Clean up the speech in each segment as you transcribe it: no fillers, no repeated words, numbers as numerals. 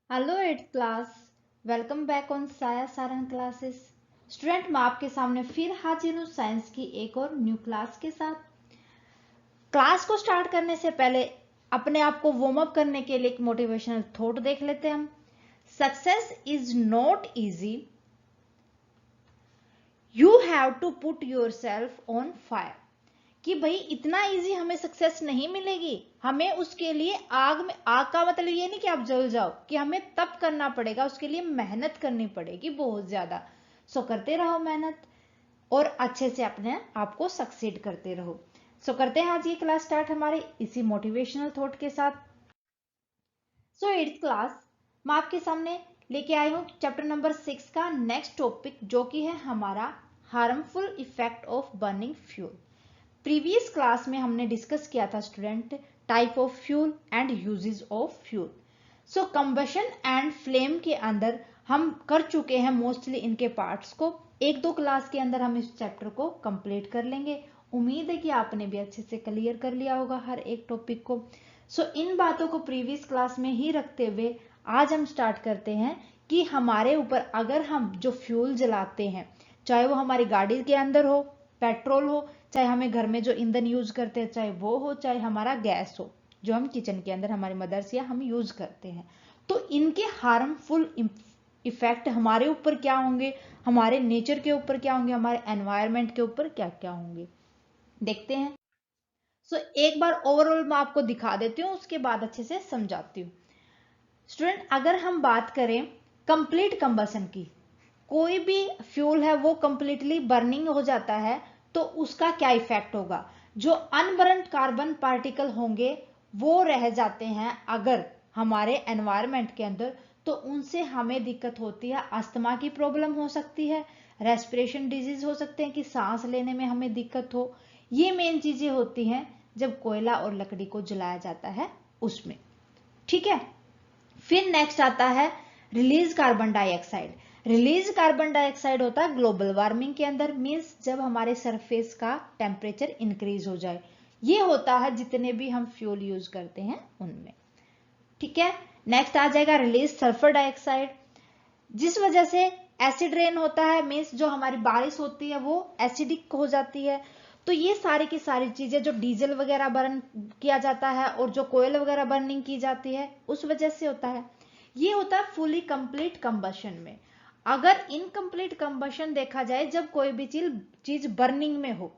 Hello eight class. Welcome back on साया Sarang classes. Student, मैं आपके सामने फिर हाजिर हूँ साइंस की एक और न्यू क्लास के साथ। क्लास को स्टार्ट करने से पहले अपने आप को वार्म अप करने के लिए एक मोटिवेशनल थॉट देख लेते हैं हम। Success is not easy, you have to put yourself on fire. कि भाई इतना इजी हमें सक्सेस नहीं मिलेगी, हमें उसके लिए आग में, आग का मतलब ये नहीं कि आप जल जाओ, कि हमें तप करना पड़ेगा, उसके लिए मेहनत करनी पड़ेगी बहुत ज्यादा। सो करते रहो मेहनत और अच्छे से अपने आप को सक्सीड करते रहो। सो करते हैं आज ये क्लास स्टार्ट हमारे इसी मोटिवेशनल थॉट के साथ। सो एट्थ क्लास मैं आपके सामने लेके आई हूँ चैप्टर नंबर 6 का नेक्स्ट टॉपिक, जो कि है हमारा harmful effect of burning fuel. Previous class में हमने डिस्कस किया था student type of fuel and uses of fuel. So combustion and flame के अंदर हम कर चुके हैं मोस्टली इनके पार्ट्स को। एक दो क्लास के अंदर हम इस चैप्टर को कंप्लीट कर लेंगे। उम्मीद है कि आपने भी अच्छे से क्लियर कर लिया होगा हर एक टॉपिक को। सो इन बातों को प्रीवियस क्लास में ही रखते हुए आज हम स्टार्ट करते हैं कि हमारे ऊपर अगर हम जो फ्यूल जलाते हैं, चाहे वो हमारी गाड़ी के अंदर हो, पेट्रोल हो, चाहे हमें घर में जो ईंधन यूज करते हैं चाहे वो हो, चाहे हमारा गैस हो जो हम किचन के अंदर हमारे मदर्स या हम यूज करते हैं, तो इनके हार्मफुल इफेक्ट हमारे ऊपर क्या होंगे, हमारे नेचर के ऊपर क्या होंगे, हमारे एनवायरमेंट के ऊपर क्या क्या होंगे, देखते हैं। सो एक बार ओवरऑल मैं आपको दिखा देती हूँ, उसके बाद अच्छे से समझाती हूँ। स्टूडेंट, अगर हम बात करें कंप्लीट कंबसन की, कोई भी फ्यूल है वो कंप्लीटली बर्निंग हो जाता है तो उसका क्या इफेक्ट होगा। जो अनबर्न्ड कार्बन पार्टिकल होंगे वो रह जाते हैं अगर हमारे एनवायरनमेंट के अंदर, तो उनसे हमें दिक्कत होती है, अस्थमा की प्रॉब्लम हो सकती है, रेस्पिरेशन डिजीज हो सकते हैं कि सांस लेने में हमें दिक्कत हो। ये मेन चीजें होती हैं जब कोयला और लकड़ी को जलाया जाता है उसमें। ठीक है, फिर नेक्स्ट आता है release carbon dioxide. Release carbon dioxide होता है ग्लोबल वार्मिंग के अंदर, मींस जब हमारे सरफेस का टेम्परेचर इंक्रीज हो जाए। ये होता है जितने भी हम फ्यूल यूज करते हैं उनमें। ठीक है, नेक्स्ट आ जाएगा रिलीज सल्फर डाइऑक्साइड। जिस वजह से एसिड रेन होता है, मीन्स जो हमारी बारिश होती है वो एसिडिक हो जाती है। तो ये सारी की सारी चीजें, जो डीजल वगैरह बर्न किया जाता है और जो कोयल वगैरह बर्निंग की जाती है उस वजह से होता है। ये होता है फुली कंप्लीट कंबशन में। अगर इनकम्प्लीट कंबशन देखा जाए, जब कोई भी चीज बर्निंग में हो,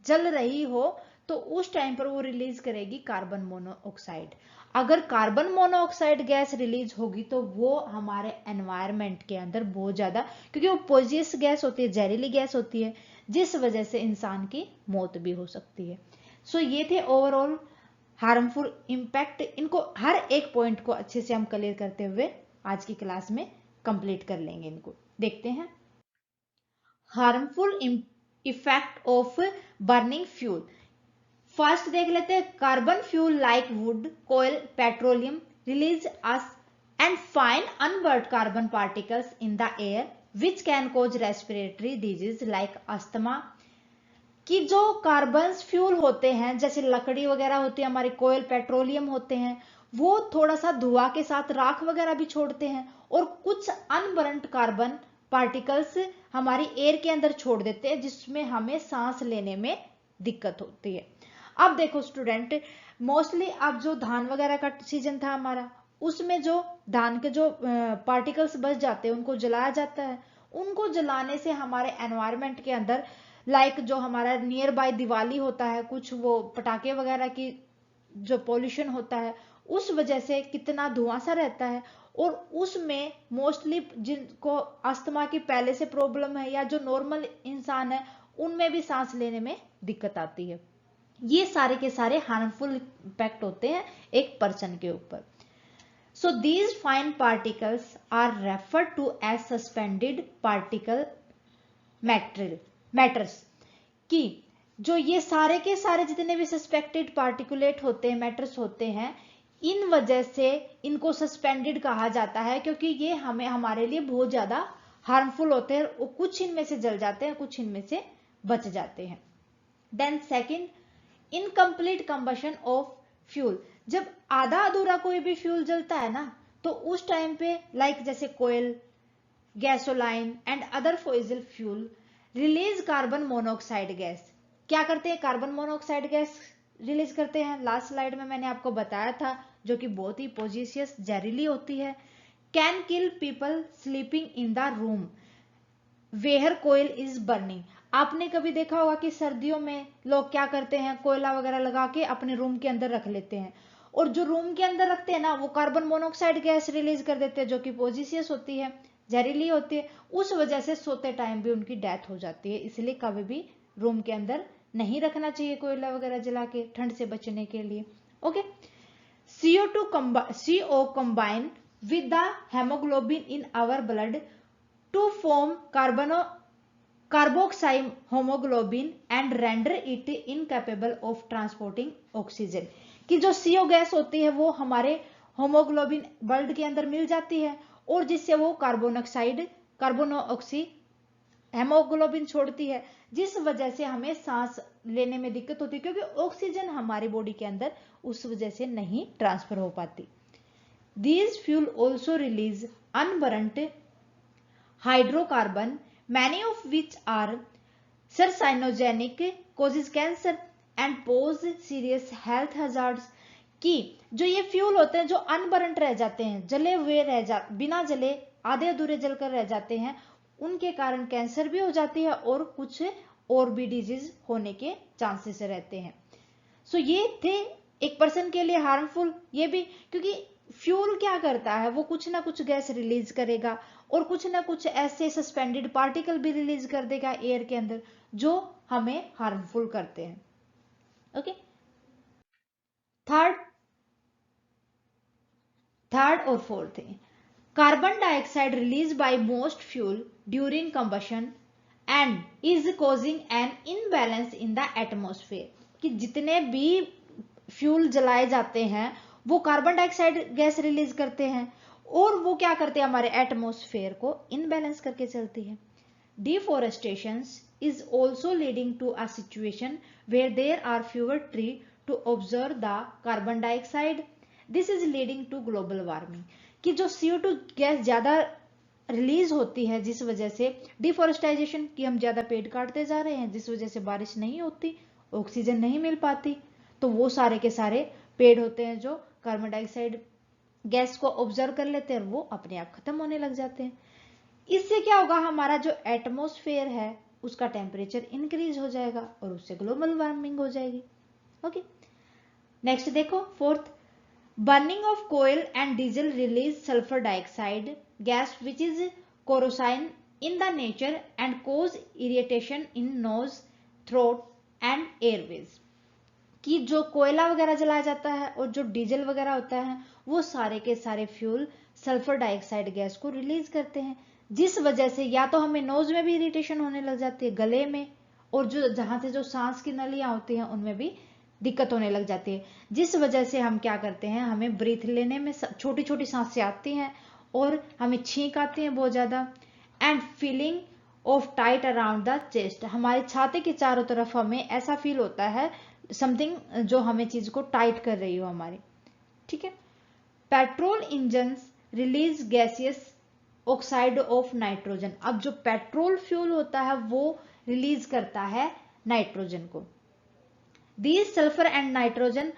जल रही हो, तो उस टाइम पर वो रिलीज करेगी कार्बन मोनोऑक्साइड। अगर कार्बन मोनोऑक्साइड गैस रिलीज होगी तो वो हमारे एनवायरनमेंट के अंदर बहुत ज्यादा, क्योंकि वो पॉइजनस गैस होती है, जहरीली गैस होती है, जिस वजह से इंसान की मौत भी हो सकती है। सो ये थे ओवरऑल हार्मफुल इम्पैक्ट। इनको हर एक पॉइंट को अच्छे से हम क्लियर करते हुए आज की क्लास में कंप्लीट कर लेंगे। इनको देखते हैं। Harmful effect of burning fuel. First देख लेते हैं, कार्बन फ्यूल लाइक वुड, कोयल, petroleum release us and fine unburned carbon particles in the air which can cause respiratory disease like asthma. कि जो कार्बन फ्यूल होते हैं, जैसे लकड़ी वगैरह होती है हमारी, कोयल, पेट्रोलियम होते हैं, वो थोड़ा सा धुआं के साथ राख वगैरह भी छोड़ते हैं, और कुछ अनबर्न्ड कार्बन पार्टिकल्स हमारी एयर के अंदर छोड़ देते हैं, जिसमें हमें सांस लेने में दिक्कत होती है। अब देखो स्टूडेंट, मोस्टली अब जो धान वगैरह का सीजन था हमारा, उसमें जो धान के जो पार्टिकल्स बच जाते हैं उनको जलाया जाता है। उनको जलाने से हमारे एनवायरनमेंट के अंदर, लाइक जो हमारा नियर बाय दिवाली होता है, कुछ वो पटाखे वगैरह की जो पॉल्यूशन होता है, उस वजह से कितना धुआं सा रहता है। और उसमें मोस्टली जिनको अस्थमा की पहले से प्रॉब्लम है या जो नॉर्मल इंसान है, उनमें भी सांस लेने में दिक्कत आती है। ये सारे के सारे हार्मफुल इम्पैक्ट होते हैं एक पर्सन के ऊपर। So these fine particles are referred to as suspended particle matters. कि जो ये सारे के सारे जितने भी सस्पेक्टेड पार्टिकुलेट होते हैं, मैटर्स होते हैं, इन वजह से इनको सस्पेंडेड कहा जाता है, क्योंकि ये हमें, हमारे लिए बहुत ज्यादा हार्मफुल होते हैं। कुछ इनमें से जल जाते हैं, कुछ इनमें से बच जाते हैं। Then second, incomplete combustion of fuel. जब आधा अधूरा कोई भी फ्यूल जलता है ना, तो उस टाइम पे लाइक जैसे coal, gasoline and other fossil fuel release carbon monoxide gas. क्या करते हैं? कार्बन मोनोऑक्साइड गैस रिलीज करते हैं। लास्ट स्लाइड में मैंने आपको बताया था, जो कि बहुत ही पॉइजनस जहरीली होती है। Can kill people sleeping in the room where कोयल इज बर्निंग। आपने कभी देखा होगा कि सर्दियों में लोग क्या करते हैं, कोयला वगैरह लगा के अपने रूम के अंदर रख लेते हैं, और जो रूम के अंदर रखते हैं ना, वो कार्बन मोनोऑक्साइड गैस रिलीज कर देते हैं, जो कि पॉइजनस होती है, जहरीली होती है। उस वजह से सोते टाइम भी उनकी डेथ हो जाती है। इसलिए कभी भी रूम के अंदर नहीं रखना चाहिए कोयला वगैरह जला के, ठंड से बचने के लिए। Okay. CO combine with the hemoglobin in our blood to form carboxy hemoglobin and render it incapable of transporting oxygen। कि जो CO गैस होती है वो हमारे होमोग्लोबिन ब्लड के अंदर मिल जाती है, और जिससे वो कार्बोनॉक्सी हेमोग्लोबिन छोड़ती है, जिस वजह से हमें सांस लेने में दिक्कत होती है, क्योंकि ऑक्सीजन हमारी बॉडी के अंदर उस वजह से नहीं ट्रांसफर हो पाती। These fuel also release unburnt hydrocarbon, many of which are carcinogenic, causes cancer and pose serious health hazards। कि जो ये फ्यूल होते हैं जो अनबरंट रह जाते हैं, जले हुए बिना जले आधे अधूरे जलकर रह जाते हैं, उनके कारण कैंसर भी हो जाती है और कुछ और भी डिजीज होने के चांसेस रहते हैं। सो ये थे एक पर्सन के लिए हार्मफुल। ये भी क्योंकि फ्यूल क्या करता है, वो कुछ ना कुछ गैस रिलीज करेगा और कुछ ना कुछ ऐसे सस्पेंडेड पार्टिकल भी रिलीज कर देगा एयर के अंदर, जो हमें हार्मफुल करते हैं। ओके। थर्ड और फोर्थ है carbon dioxide release by most fuel during combustion and is causing an imbalance in the atmosphere. कि जितने भी फ्यूल जलाए जाते हैं वो कार्बन डाइऑक्साइड गैस रिलीज करते हैं, और वो क्या करते हैं, हमारे एटमोस्फेयर को इनबैलेंस करके चलती है। Deforestation is also leading to a situation where there are fewer trees to absorb the carbon dioxide. This is leading to global warming। कि जो CO2 गैस ज्यादा रिलीज होती है, जिस वजह से डिफॉरेस्टाइजेशन की, हम ज्यादा पेड़ काटते जा रहे हैं, जिस वजह से बारिश नहीं होती, ऑक्सीजन नहीं मिल पाती, तो वो सारे के सारे पेड़ होते हैं जो कार्बन डाइऑक्साइड गैस को ऑब्जर्व कर लेते हैं और वो अपने आप खत्म होने लग जाते हैं। इससे क्या होगा, हमारा जो एटमॉस्फेयर है उसका टेम्परेचर इंक्रीज हो जाएगा और उससे ग्लोबल वार्मिंग हो जाएगी। ओके। नेक्स्ट देखो, fourth, burning of coal and diesel release sulphur dioxide gas which is corrosive in the nature and cause irritation in nose, throat and airways. कि जो कोयला वगैरह जलाया जाता है और जो डीजल वगैरह होता है, वो सारे के सारे फ्यूल सल्फर डाइऑक्साइड गैस को रिलीज करते हैं, जिस वजह से या तो हमें नोज में भी इरिटेशन होने लग जाती है, गले में, और जो जहां से जो सांस की नलियां होती हैं उनमें भी दिक्कत होने लग जाती है, जिस वजह से हम क्या करते हैं, हमें ब्रीथ लेने में छोटी छोटी सांसें आती हैं और हमें छींक आती है बहुत ज्यादा, and feeling of tight around the chest. हमारे छाती के चारों तरफ हमें ऐसा फील होता है समथिंग जो हमें चीज को टाइट कर रही हो हमारी। ठीक है। Petrol engine release gaseous oxide of nitrogen. अब जो पेट्रोल फ्यूल होता है वो रिलीज करता है नाइट्रोजन को। These sulphur and nitrogen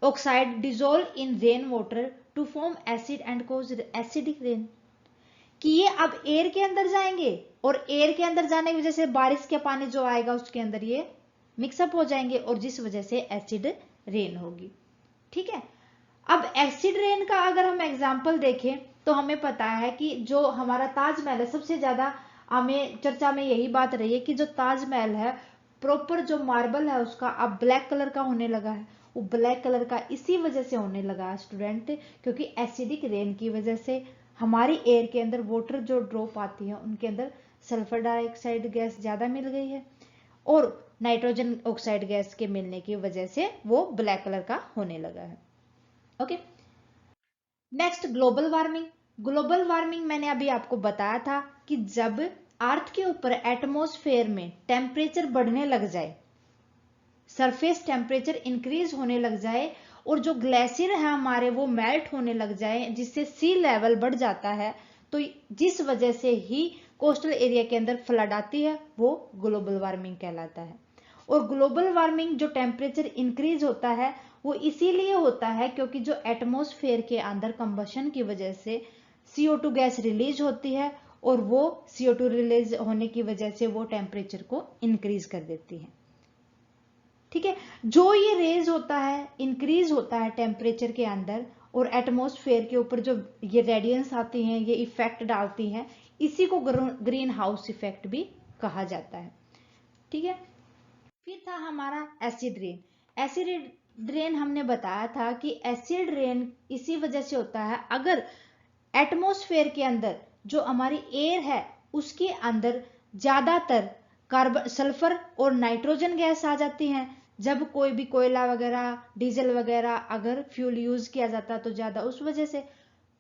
oxide dissolve in rain water to form acid and cause acidic rain. कि ये अब एयर के अंदर जाएंगे और एयर के अंदर जाने की वजह से बारिश का पानी जो आएगा उसके अंदर ये मिक्सअप हो जाएंगे और जिस वजह से एसिड रेन होगी। ठीक है। अब एसिड रेन का अगर हम एग्जांपल देखें तो हमें पता है कि जो हमारा ताजमहल है, सबसे ज्यादा हमें चर्चा में यही बात रही है कि जो ताजमहल है प्रॉपर जो मार्बल है उसका अब ब्लैक कलर का होने लगा है। वो ब्लैक कलर का इसी वजह से होने लगा है स्टूडेंट, क्योंकि एसिडिक रेन की वजह से हमारी एयर के अंदर वाटर जो ड्रॉप आती है उनके अंदर सल्फर डाइऑक्साइड गैस ज्यादा मिल गई है और नाइट्रोजन ऑक्साइड गैस के मिलने की वजह से वो ब्लैक कलर का होने लगा है। Okay. Next, global warming. Global warming मैंने अभी आपको बताया था कि जब अर्थ के ऊपर एटमॉस्फेयर में टेम्परेचर बढ़ने लग जाए, सरफेस टेम्परेचर इंक्रीज होने लग जाए और जो ग्लेशियर है हमारे वो मेल्ट होने लग जाए, जिससे सी लेवल बढ़ जाता है, तो जिस वजह से ही कोस्टल एरिया के अंदर फ्लड आती है, वो ग्लोबल वार्मिंग कहलाता है। और ग्लोबल वार्मिंग जो टेम्परेचर इंक्रीज होता है वो इसीलिए होता है क्योंकि जो एटमॉस्फेयर के अंदर कंबशन की वजह से CO2 गैस रिलीज होती है, और वो CO2 रिलीज होने की वजह से वो टेम्परेचर को इंक्रीज कर देती है। ठीक है, जो ये रेज होता है, इंक्रीज होता है टेम्परेचर के अंदर और एटमॉस्फेयर के ऊपर जो ये रेडियंस आती हैं, ये इफेक्ट डालती हैं, इसी को ग्रीन हाउस इफेक्ट भी कहा जाता है। ठीक है, फिर था हमारा एसिड रेन। एसिड रेन हमने बताया था कि एसिड रेन इसी वजह से होता है अगर एटमॉस्फेयर के अंदर जो हमारी एयर है उसके अंदर ज्यादातर कार्बन, सल्फर और नाइट्रोजन गैस आ जाती हैं। जब कोई भी कोयला वगैरह, डीजल वगैरह अगर फ्यूल यूज किया जाता है तो ज्यादा उस वजह से,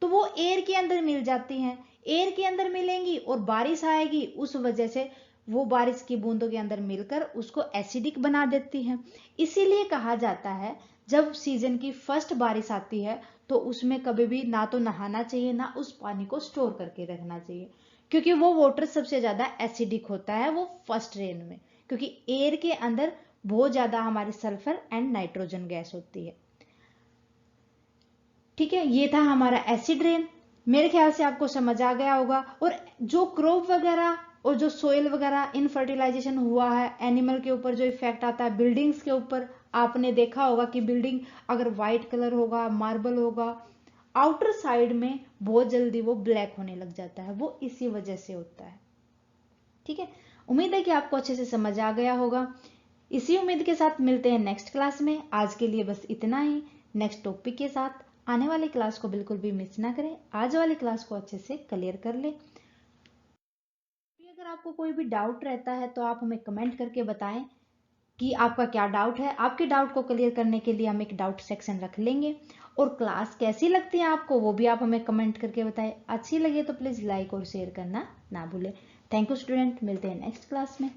तो वो एयर के अंदर मिल जाती हैं। एयर के अंदर मिलेंगी और बारिश आएगी, उस वजह से वो बारिश की बूंदों के अंदर मिलकर उसको एसिडिक बना देती हैं। इसीलिए कहा जाता है जब सीजन की फर्स्ट बारिश आती है तो उसमें कभी भी ना तो नहाना चाहिए, ना उस पानी को स्टोर करके रखना चाहिए, क्योंकि वो वाटर सबसे ज्यादा एसिडिक होता है वो फर्स्ट रेन में, क्योंकि एयर के अंदर बहुत ज्यादा हमारी सल्फर एंड नाइट्रोजन गैस होती है। ठीक है, ये था हमारा एसिड रेन। मेरे ख्याल से आपको समझ आ गया होगा। और जो क्रॉप वगैरह और जो सोइल वगैरह इनफर्टिलाइजेशन हुआ है, एनिमल के ऊपर जो इफेक्ट आता है, बिल्डिंग्स के ऊपर आपने देखा होगा कि बिल्डिंग अगर व्हाइट कलर होगा, मार्बल होगा, आउटर साइड में बहुत जल्दी वो ब्लैक होने लग जाता है, वो इसी वजह से होता है। ठीक है, उम्मीद है कि आपको अच्छे से समझ आ गया होगा। इसी उम्मीद के साथ मिलते हैं नेक्स्ट क्लास में। आज के लिए बस इतना ही। नेक्स्ट टॉपिक के साथ आने वाली क्लास को बिल्कुल भी मिस ना करें, आज वाली क्लास को अच्छे से क्लियर कर ले। अगर आपको कोई भी डाउट रहता है तो आप हमें कमेंट करके बताएं कि आपका क्या डाउट है। आपके डाउट को क्लियर करने के लिए हम एक डाउट सेक्शन रख लेंगे। और क्लास कैसी लगती है आपको वो भी आप हमें कमेंट करके बताएं। अच्छी लगे तो प्लीज लाइक और शेयर करना ना भूलें। थैंक यू स्टूडेंट, मिलते हैं नेक्स्ट क्लास में।